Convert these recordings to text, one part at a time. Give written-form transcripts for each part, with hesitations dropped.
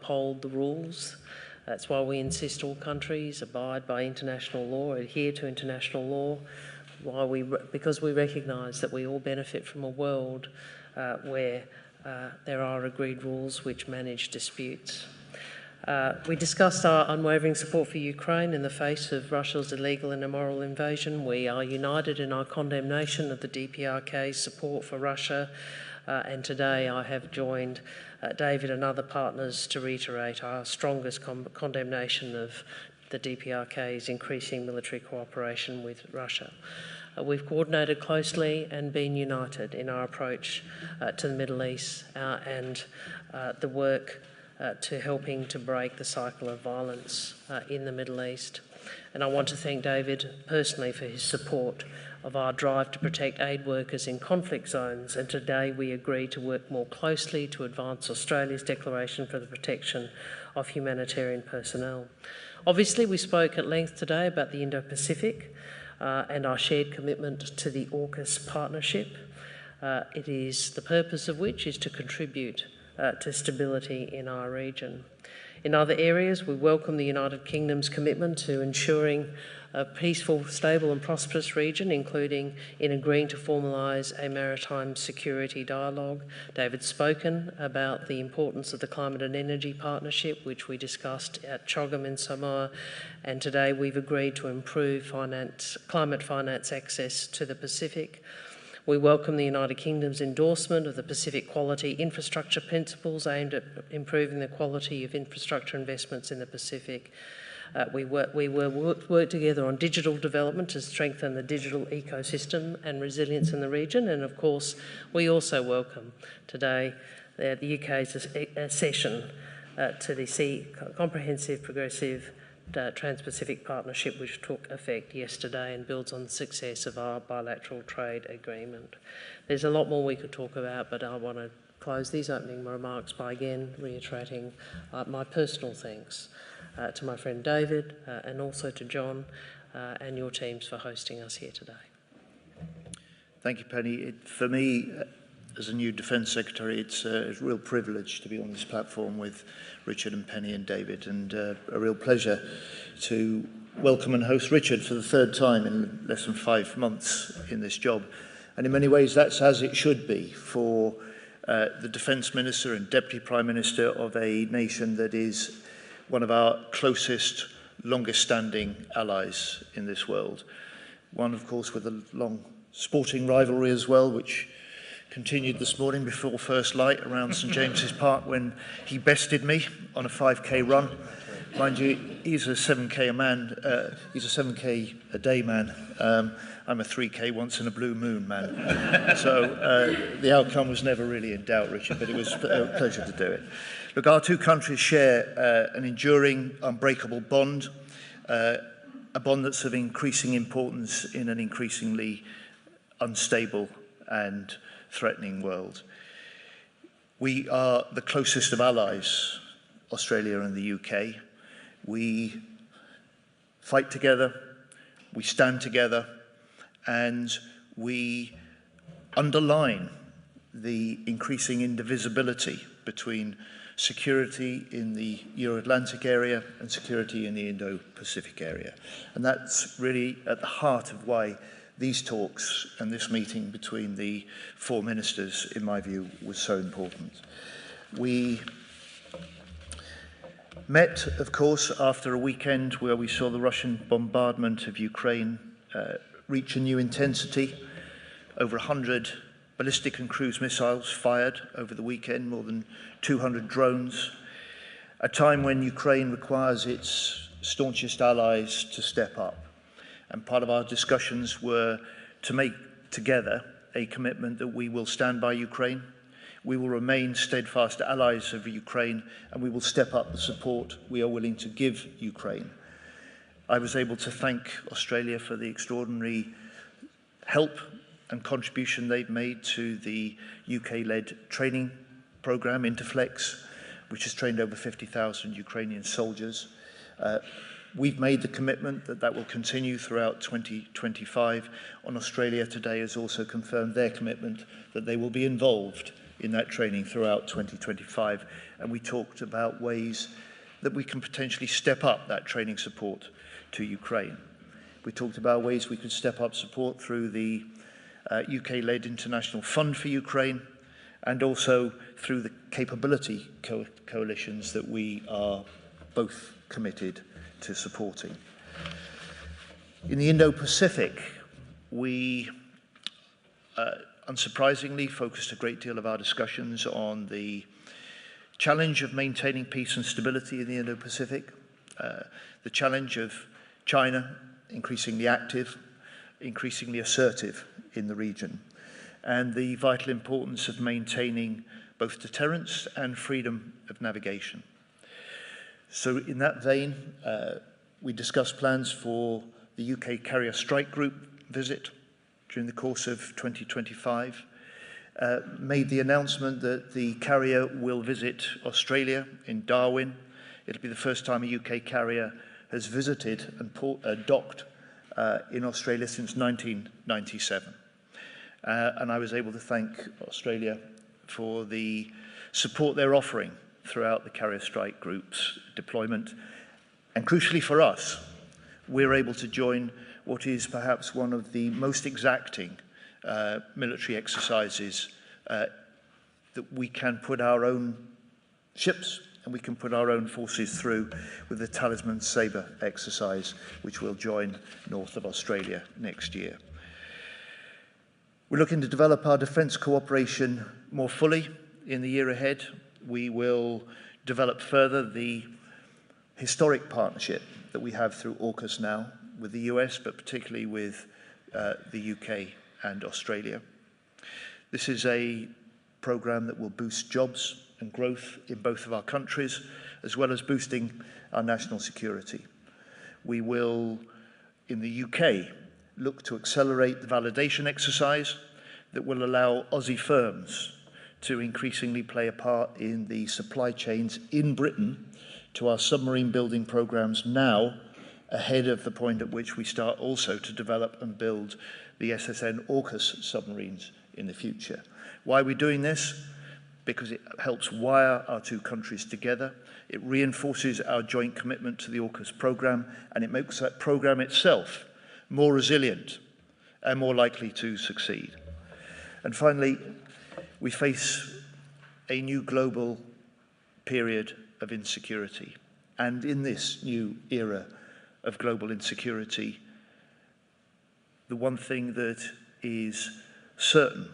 uphold the rules. That's why we insist all countries abide by international law, adhere to international law, because we recognise that we all benefit from a world where there are agreed rules which manage disputes. We discussed our unwavering support for Ukraine in the face of Russia's illegal and immoral invasion. We are united in our condemnation of the DPRK's support for Russia, and today I have joined David and other partners to reiterate our strongest condemnation of the DPRK's increasing military cooperation with Russia. We've coordinated closely and been united in our approach to the Middle East and the work to helping to break the cycle of violence in the Middle East. And I want to thank David personally for his support of our drive to protect aid workers in conflict zones, and today we agree to work more closely to advance Australia's declaration for the protection of humanitarian personnel. Obviously, we spoke at length today about the Indo-Pacific and our shared commitment to the AUKUS partnership. It is the purpose of which is to contribute to stability in our region. In other areas, we welcome the United Kingdom's commitment to ensuring a peaceful, stable and prosperous region, including in agreeing to formalise a maritime security dialogue. David's spoken about the importance of the climate and energy partnership, which we discussed at CHOGM in Samoa, and today we've agreed to improve climate finance access to the Pacific. We welcome the United Kingdom's endorsement of the Pacific Quality Infrastructure Principles aimed at improving the quality of infrastructure investments in the Pacific. We work together on digital development to strengthen the digital ecosystem and resilience in the region. And of course, we also welcome today the UK's accession to the Comprehensive Progressive Trans-Pacific Partnership, which took effect yesterday and builds on the success of our bilateral trade agreement. There's a lot more we could talk about, but I want to close these opening remarks by again reiterating my personal thanks to my friend David and also to John and your teams for hosting us here today. Thank you, Penny. For me, as a new Defence Secretary, it's a real privilege to be on this platform with Richard and Penny and David, and a real pleasure to welcome and host Richard for the third time in less than 5 months in this job. And in many ways, that's as it should be for the Defence Minister and Deputy Prime Minister of a nation that is one of our closest, longest-standing allies in this world. One, of course, with a long sporting rivalry as well, which continued this morning before first light around St James's Park when he bested me on a 5k run. Mind you, he's a 7k a man. He's a 7k a day man. I'm a 3k once in a blue moon man. So the outcome was never really in doubt, Richard, but it was a pleasure to do it. Look, our two countries share an enduring, unbreakable bond, a bond that's of increasing importance in an increasingly unstable and threatening world. We are the closest of allies, Australia and the UK. We fight together, we stand together, and we underline the increasing indivisibility between security in the Euro-Atlantic area and security in the Indo-Pacific area. And that's really at the heart of why these talks and this meeting between the four ministers, in my view, was so important. We met, of course, after a weekend where we saw the Russian bombardment of Ukraine reach a new intensity. Over 100 ballistic and cruise missiles fired over the weekend, more than 200 drones, a time when Ukraine requires its staunchest allies to step up. And part of our discussions were to make together a commitment that we will stand by Ukraine, we will remain steadfast allies of Ukraine, and we will step up the support we are willing to give Ukraine. I was able to thank Australia for the extraordinary help and contribution they've made to the UK-led training programme, Interflex, which has trained over 50,000 Ukrainian soldiers. We've made the commitment that that will continue throughout 2025, and Australia today has also confirmed their commitment that they will be involved in that training throughout 2025, and we talked about ways that we can potentially step up that training support to Ukraine. We talked about ways we could step up support through the UK-led International Fund for Ukraine, and also through the capability coalitions that we are both committed to supporting. In the Indo-Pacific, we unsurprisingly focused a great deal of our discussions on the challenge of maintaining peace and stability in the Indo-Pacific, the challenge of China increasingly active, increasingly assertive in the region, and the vital importance of maintaining both deterrence and freedom of navigation. So in that vein, we discussed plans for the UK Carrier Strike Group visit during the course of 2025, made the announcement that the carrier will visit Australia in Darwin. It'll be the first time a UK carrier has visited and docked in Australia since 1997. And I was able to thank Australia for the support they're offering throughout the Carrier Strike Group's deployment. And crucially for us, we're able to join what is perhaps one of the most exacting military exercises that we can put our own ships and we can put our own forces through, with the Talisman Sabre exercise, which will join north of Australia next year. We're looking to develop our defence cooperation more fully in the year ahead. We will develop further the historic partnership that we have through AUKUS now with the US, but particularly with the UK and Australia. This is a programme that will boost jobs and growth in both of our countries, as well as boosting our national security. We will, in the UK, look to accelerate the validation exercise that will allow Aussie firms to increasingly play a part in the supply chains in Britain to our submarine building programmes now, ahead of the point at which we start also to develop and build the SSN AUKUS submarines in the future. Why are we doing this? Because it helps wire our two countries together. It reinforces our joint commitment to the AUKUS programme, and it makes that programme itself more resilient and more likely to succeed. And finally, we face a new global period of insecurity. And in this new era of global insecurity, the one thing that is certain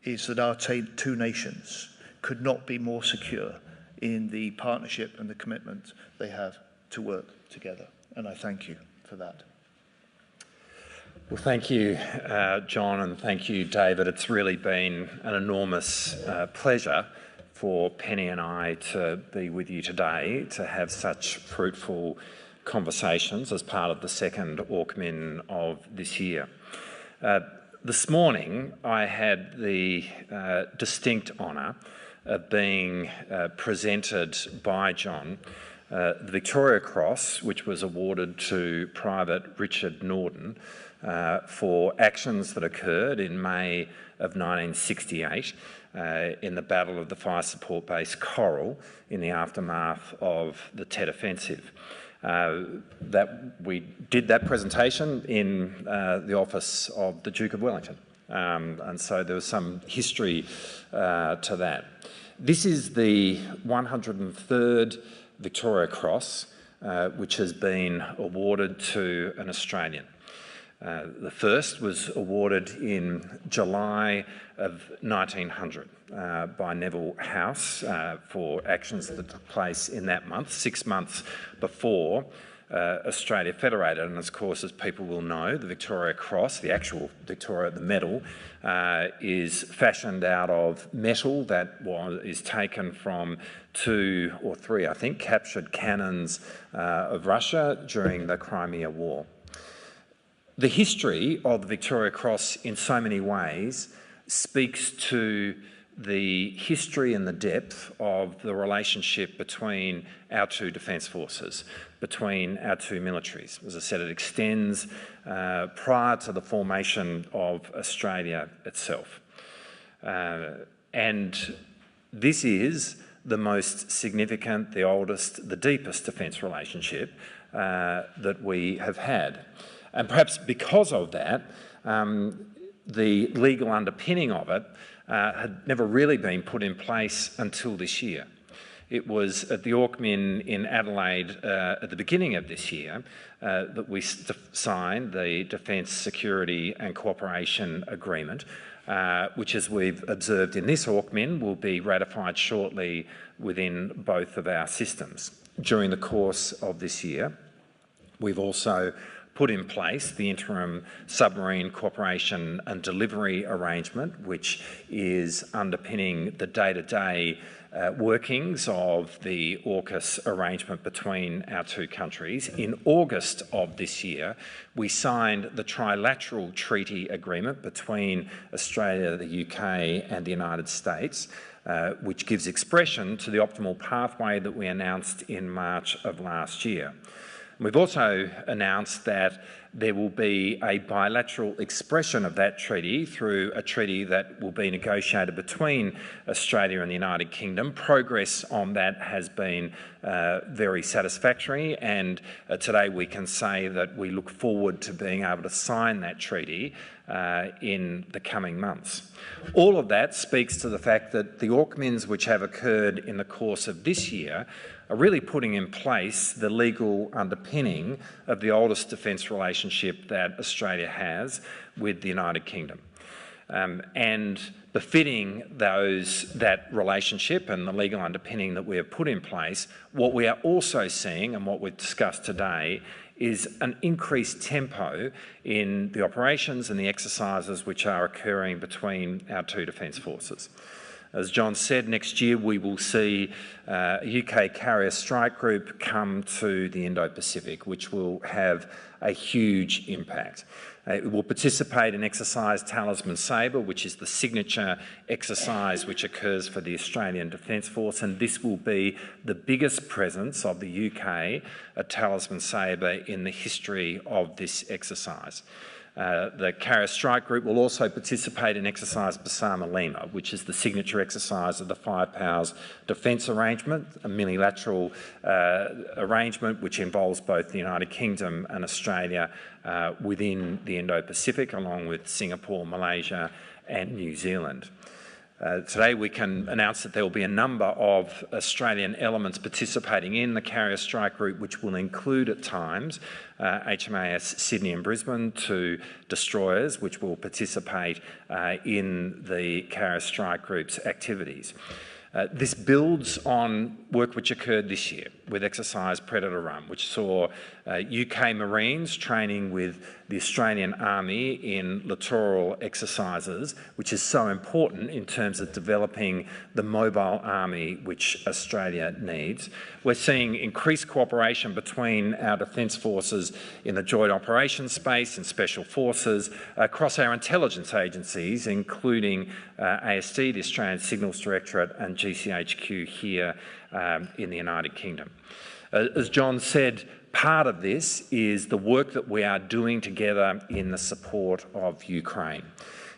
is that our two nations could not be more secure in the partnership and the commitment they have to work together. And I thank you for that. Well, thank you, John, and thank you, David. It's really been an enormous pleasure for Penny and I to be with you today, to have such fruitful conversations as part of the second AUKMIN of this year. This morning, I had the distinct honour of being presented by John the Victoria Cross, which was awarded to Private Richard Norden for actions that occurred in May of 1968 in the Battle of the Fire Support Base Coral in the aftermath of the Tet Offensive. That we did that presentation in the office of the Duke of Wellington, and so there was some history to that. This is the 103rd Victoria Cross which has been awarded to an Australian. The first was awarded in July of 1900 by Neville House for actions that took place in that month, 6 months before Australia federated. And of course, as people will know, the Victoria Cross, the actual Victoria, the medal, is fashioned out of metal that is taken from 2 or 3, I think, captured cannons of Russia during the Crimea War. The history of the Victoria Cross in so many ways speaks to the history and the depth of the relationship between our two defence forces, between our two militaries. As I said, it extends prior to the formation of Australia itself. And this is the most significant, the oldest, the deepest defence relationship that we have had. And perhaps because of that, the legal underpinning of it had never really been put in place until this year. It was at the Auckmin in Adelaide at the beginning of this year that we signed the Defence, Security and Cooperation Agreement, which, as we've observed in this Auckmin, will be ratified shortly within both of our systems. During the course of this year, we've also put in place the interim submarine cooperation and delivery arrangement, which is underpinning the day-to-day workings of the AUKUS arrangement between our two countries. In August of this year, we signed the trilateral treaty agreement between Australia, the UK and the United States, which gives expression to the optimal pathway that we announced in March of last year. We've also announced that there will be a bilateral expression of that treaty through a treaty that will be negotiated between Australia and the United Kingdom. Progress on that has been very satisfactory, and today we can say that we look forward to being able to sign that treaty in the coming months. All of that speaks to the fact that the Auckmins which have occurred in the course of this year are really putting in place the legal underpinning of the oldest defence relationship that Australia has with the United Kingdom. And befitting that relationship and the legal underpinning that we have put in place, what we are also seeing and what we've discussed today is an increased tempo in the operations and the exercises which are occurring between our two defence forces. As John said, next year we will see a UK carrier strike group come to the Indo-Pacific, which will have a huge impact. It will participate in exercise Talisman Sabre, which is the signature exercise which occurs for the Australian Defence Force, and this will be the biggest presence of the UK at Talisman Sabre in the history of this exercise. The Carrier Strike Group will also participate in exercise Basama Lima, which is the signature exercise of the Five Powers Defence Arrangement, a multilateral arrangement which involves both the United Kingdom and Australia within the Indo-Pacific, along with Singapore, Malaysia and New Zealand. Today we can announce that there will be a number of Australian elements participating in the Carrier Strike Group, which will include at times HMAS Sydney and Brisbane, two destroyers which will participate in the Carrier Strike Group's activities. This builds on work which occurred this year with exercise Predator Run, which saw UK Marines training with the Australian Army in littoral exercises, which is so important in terms of developing the mobile army which Australia needs. We're seeing increased cooperation between our defence forces in the joint operations space and special forces across our intelligence agencies, including ASD, the Australian Signals Directorate, and GCHQ here in the United Kingdom. As John said, part of this is the work that we are doing together in the support of Ukraine.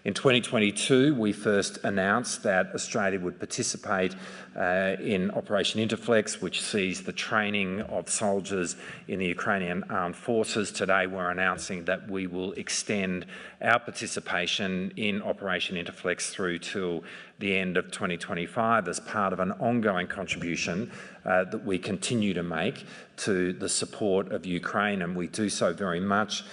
In 2022, we first announced that Australia would participate in Operation Interflex, which sees the training of soldiers in the Ukrainian armed forces. Today, we're announcing that we will extend our participation in Operation Interflex through till the end of 2025 as part of an ongoing contribution that we continue to make to the support of Ukraine, and we do so very much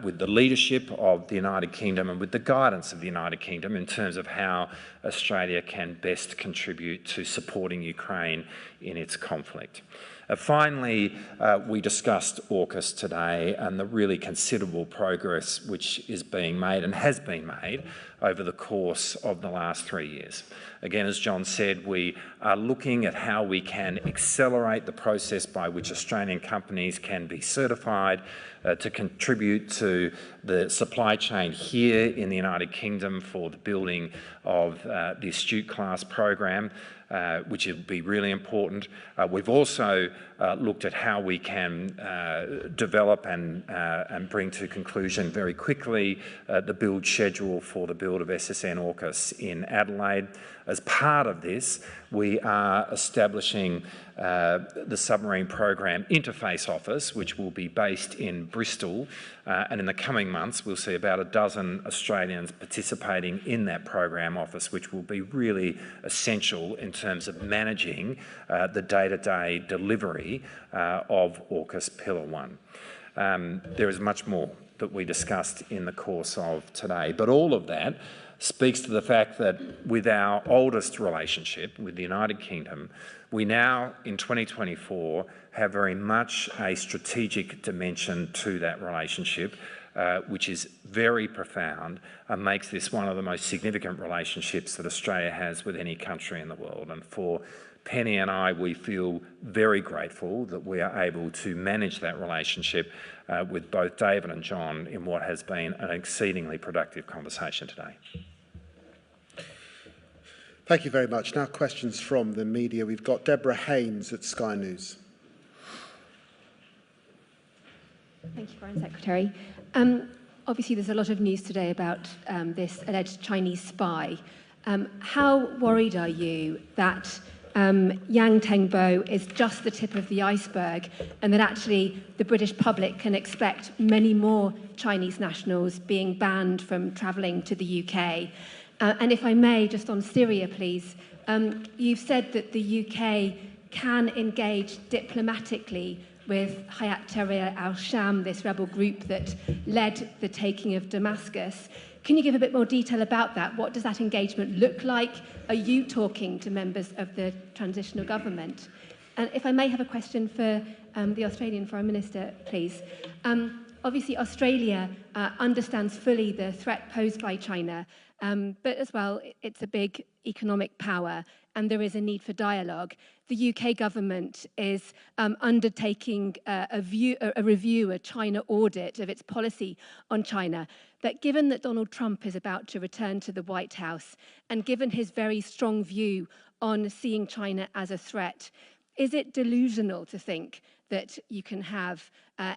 with the leadership of the United Kingdom and with the guidance of the United Kingdom in terms of how Australia can best contribute to supporting Ukraine in its conflict. Finally, we discussed AUKUS today and the really considerable progress which is being made and has been made over the course of the last 3 years. Again, as John said, we are looking at how we can accelerate the process by which Australian companies can be certified to contribute to the supply chain here in the United Kingdom for the building of the Astute class program. which will be really important. We've also looked at how we can develop and bring to conclusion very quickly the build schedule for the build of SSN AUKUS in Adelaide. As part of this, we are establishing the Submarine Program Interface Office, which will be based in Bristol, and in the coming months we'll see about a dozen Australians participating in that program office, which will be really essential in terms of managing the day-to-day delivery of AUKUS Pillar 1. There is much more that we discussed in the course of today, but all of that speaks to the fact that with our oldest relationship with the United Kingdom, we now, in 2024, have very much a strategic dimension to that relationship, which is very profound and makes this one of the most significant relationships that Australia has with any country in the world. And for Penny and I, we feel very grateful that we are able to manage that relationship with both David and John in what has been an exceedingly productive conversation today. Thank you very much. Now questions from the media. We've got Deborah Haynes at Sky News. Thank you, Foreign Secretary. Obviously, there's a lot of news today about this alleged Chinese spy. How worried are you that Yang Tengbo is just the tip of the iceberg and that actually the British public can expect many more Chinese nationals being banned from travelling to the UK? And if I may, just on Syria, please, you've said that the UK can engage diplomatically with Hayat Tahrir al-Sham, this rebel group that led the taking of Damascus. Can you give a bit more detail about that? What does that engagement look like? Are you talking to members of the transitional government? And if I may have a question for the Australian Foreign Minister, please. Obviously, Australia understands fully the threat posed by China, but as well, it's a big economic power and there is a need for dialogue. The UK government is undertaking a review, a China audit of its policy on China. But given that Donald Trump is about to return to the White House and given his very strong view on seeing China as a threat, is it delusional to think that you can have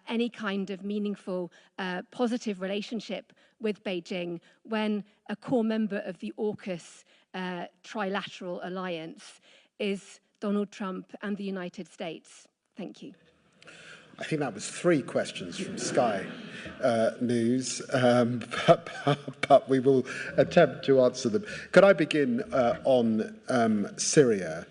any kind of meaningful, positive relationship with Beijing when a core member of the AUKUS trilateral alliance is Donald Trump and the United States? Thank you. I think that was 3 questions from Sky News, but we will attempt to answer them. Could I begin on Syria?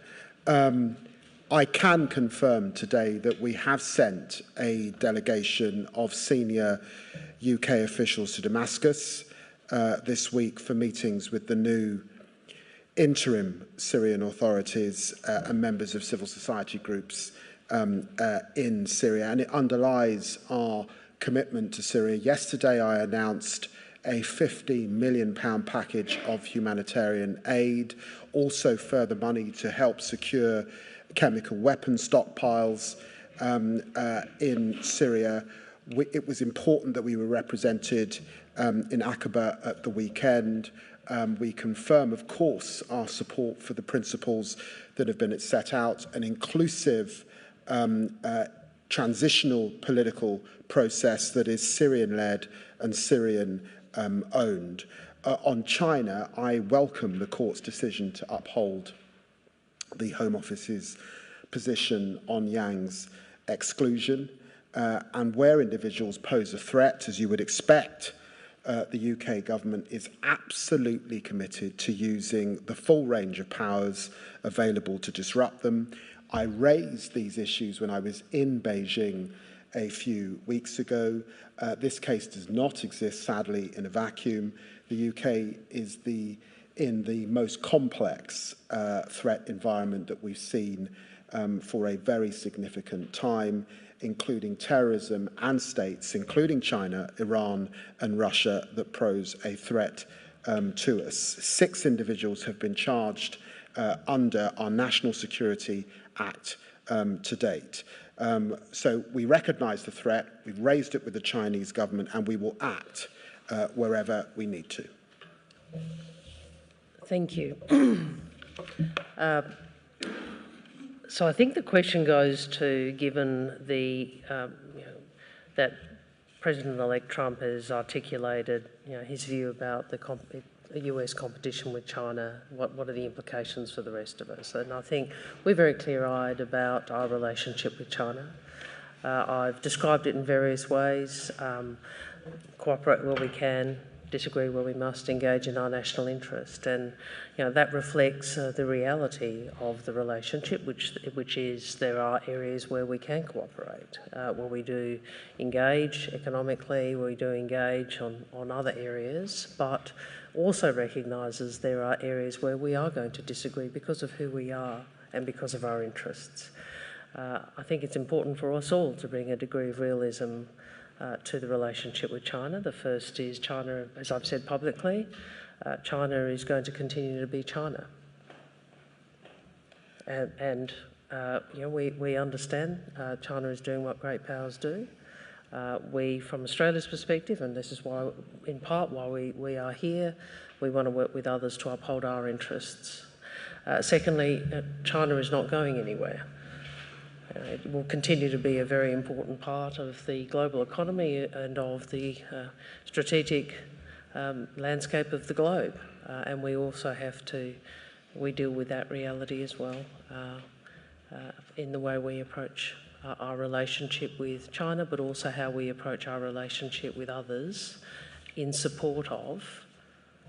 I can confirm today that we have sent a delegation of senior UK officials to Damascus this week for meetings with the new interim Syrian authorities and members of civil society groups in Syria, and it underlies our commitment to Syria. Yesterday I announced a £50 million package of humanitarian aid, also further money to help secure chemical weapon stockpiles in Syria. It was important that we were represented in Aqaba at the weekend. We confirm, of course, our support for the principles that have been set out, an inclusive transitional political process that is Syrian-led and Syrian-owned. On China, I welcome the court's decision to uphold the Home Office's position on Yang's exclusion, and where individuals pose a threat, as you would expect, the UK government is absolutely committed to using the full range of powers available to disrupt them. I raised these issues when I was in Beijing a few weeks ago. This case does not exist, sadly, in a vacuum. The UK is in the most complex threat environment that we've seen for a very significant time, including terrorism and states, including China, Iran and Russia, that pose a threat to us. 6 individuals have been charged under our National Security Act to date. So we recognise the threat, we've raised it with the Chinese government, and we will act wherever we need to. Thank you. So I think the question goes to, given the that President-elect Trump has articulated his view about the US competition with China, what are the implications for the rest of us? And I think we're very clear-eyed about our relationship with China. I've described it in various ways: cooperate where we can, disagree where we must, engage in our national interest, and that reflects the reality of the relationship, which is there are areas where we can cooperate, where we do engage economically, where we do engage on other areas, but also recognises there are areas where we are going to disagree because of who we are and because of our interests. I think it's important for us all to bring a degree of realism to the relationship with China. The first is China, as I've said publicly, China is going to continue to be China. And we understand China is doing what great powers do. We, from Australia's perspective, and this is why, in part, why we are here, we want to work with others to uphold our interests. Secondly, China is not going anywhere. It will continue to be a very important part of the global economy and of the strategic landscape of the globe. And we also we deal with that reality as well in the way we approach our relationship with China, but also how we approach our relationship with others in support of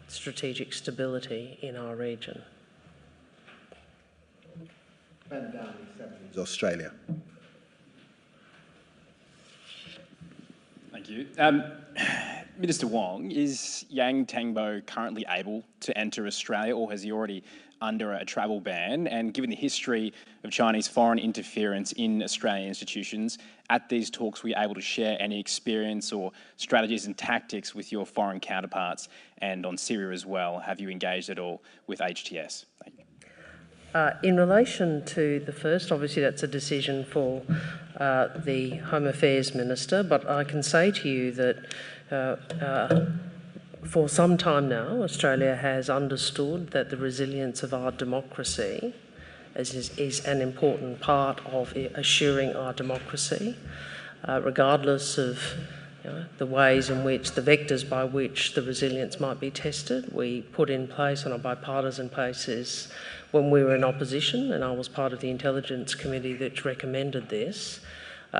strategic stability in our region. Ben Downey, Australia. Thank you. Minister Wong, is Yang Tangbo currently able to enter Australia, or has he already under a travel ban? And given the history of Chinese foreign interference in Australian institutions, at these talks were you able to share any experience or strategies and tactics with your foreign counterparts? And on Syria as well, have you engaged at all with HTS? Thank you. In relation to the first, obviously that's a decision for the Home Affairs Minister, but I can say to you that for some time now, Australia has understood that the resilience of our democracy is an important part of assuring our democracy, regardless of the ways in which, the vectors by which the resilience might be tested. We put in place on a bipartisan basis when we were in opposition, and I was part of the Intelligence Committee that recommended this,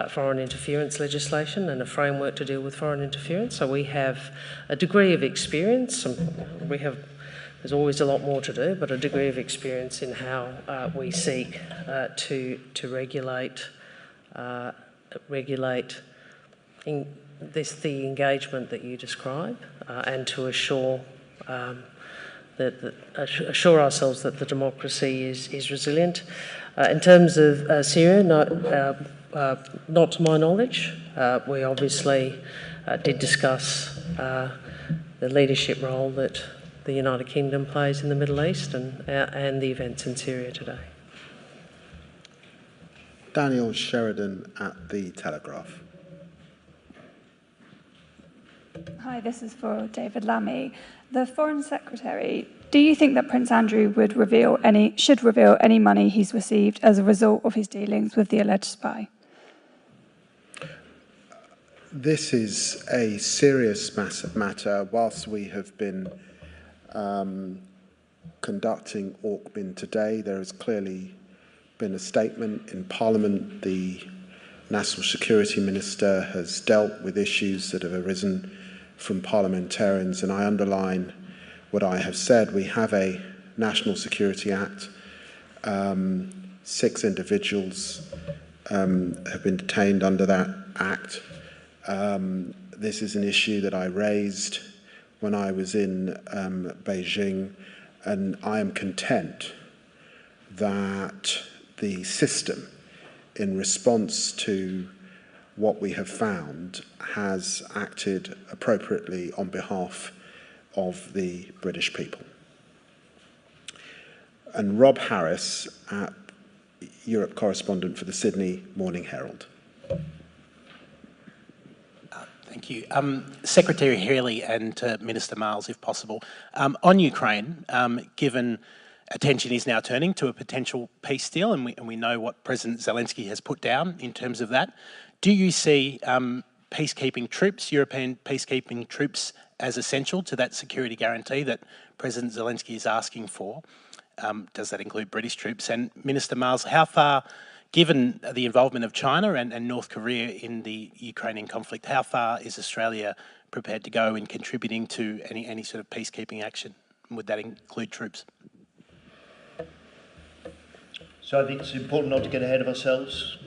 foreign interference legislation and a framework to deal with foreign interference. So we have a degree of experience. There's always a lot more to do, but a degree of experience in how we seek to regulate the engagement that you describe, and to assure assure ourselves that the democracy is resilient. In terms of Syria, not to my knowledge. We obviously did discuss the leadership role that the United Kingdom plays in the Middle East and the events in Syria today. Daniel Sheridan at The Telegraph. Hi, this is for David Lammy. The Foreign Secretary, do you think that Prince Andrew should reveal any money he's received as a result of his dealings with the alleged spy? This is a serious matter. Whilst we have been conducting Auckland today, there has clearly been a statement in Parliament. The National Security Minister has dealt with issues that have arisen from parliamentarians, and I underline what I have said. We have a National Security Act. 6 individuals have been detained under that Act. This is an issue that I raised when I was in Beijing, and I am content that the system, in response to what we have found, has acted appropriately on behalf of the British people. And Rob Harris, Europe correspondent for the Sydney Morning Herald. Thank you. Secretary Healey and Minister Marles, if possible. On Ukraine, given attention is now turning to a potential peace deal, and we know what President Zelensky has put down in terms of that. Do you see peacekeeping troops, European peacekeeping troops, as essential to that security guarantee that President Zelensky is asking for? Does that include British troops? And Minister Marles, how far, given the involvement of China and North Korea in the Ukrainian conflict, how far is Australia prepared to go in contributing to any sort of peacekeeping action? Would that include troops? So I think it's important not to get ahead of ourselves.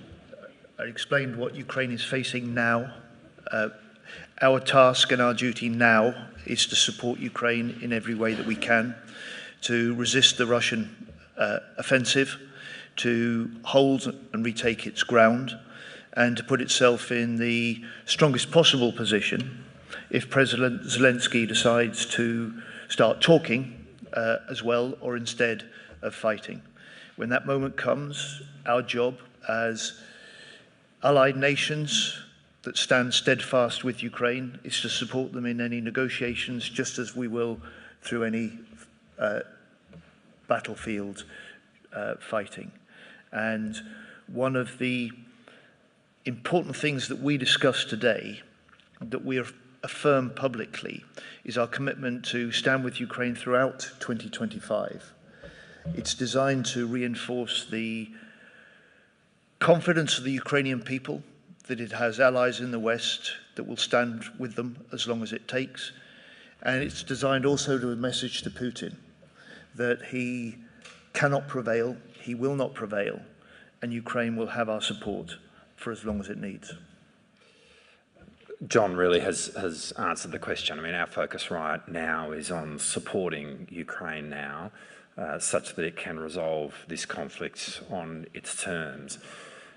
I explained what Ukraine is facing now. Our task and our duty now is to support Ukraine in every way that we can, to resist the Russian offensive, to hold and retake its ground, and to put itself in the strongest possible position if President Zelensky decides to start talking as well, or instead of fighting. When that moment comes, our job as allied nations that stand steadfast with Ukraine is to support them in any negotiations, just as we will through any battlefield fighting. And one of the important things that we discussed today, that we affirm publicly, is our commitment to stand with Ukraine throughout 2025. It's designed to reinforce the confidence of the Ukrainian people that it has allies in the West that will stand with them as long as it takes. And it's designed also to a message to Putin that he cannot prevail, he will not prevail, and Ukraine will have our support for as long as it needs. John really has answered the question. I mean, our focus right now is on supporting Ukraine now, such that it can resolve this conflict on its terms.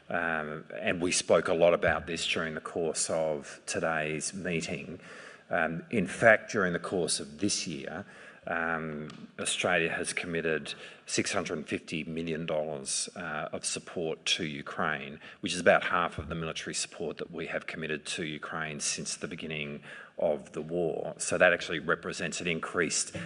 And we spoke a lot about this during the course of today's meeting. In fact, during the course of this year, Australia has committed $650 million of support to Ukraine, which is about half of the military support that we have committed to Ukraine since the beginning of the war. So that actually represents an increased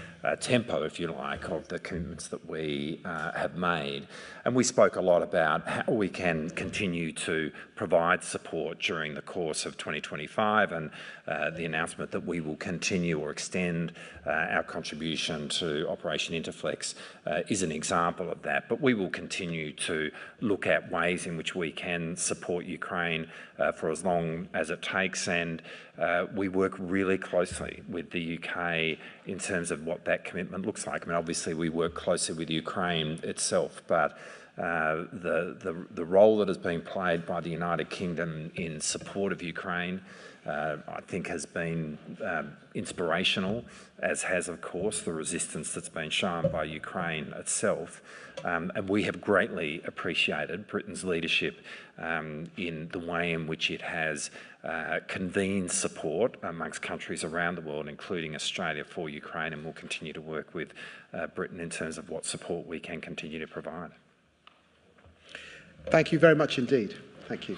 tempo, if you like, of the commitments that we have made. And we spoke a lot about how we can continue to provide support during the course of 2025, and the announcement that we will continue or extend our contribution to Operation Interflex is an example of that. But we will continue to look at ways in which we can support Ukraine for as long as it takes, and we work really closely with the UK in terms of what that commitment looks like. I mean, obviously we work closely with Ukraine itself, but the role that is being played by the United Kingdom in support of Ukraine, I think has been inspirational, as has, of course, the resistance that's been shown by Ukraine itself. And we have greatly appreciated Britain's leadership in the way in which it has convened support amongst countries around the world, including Australia, for Ukraine, and we'll continue to work with Britain in terms of what support we can continue to provide. Thank you very much indeed. Thank you.